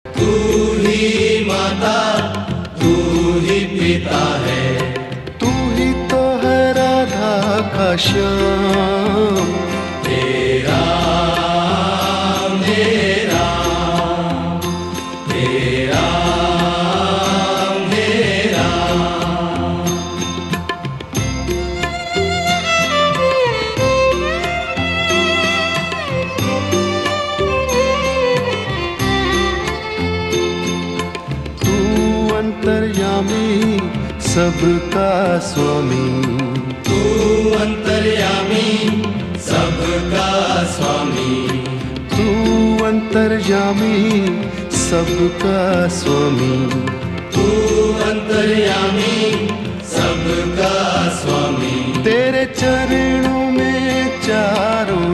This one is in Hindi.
तू ही माता, तू ही पिता है, तू ही तो है राधा का श्याम। तेरा मेरा, तेरा मेरा। तू अंतर्यामी सबका स्वामी, तू अंतर्यामी सबका स्वामी, तू अंतर्यामी सबका स्वामी। तू अंतर्यामी सबका स्वामी। तेरे चरणों में चारों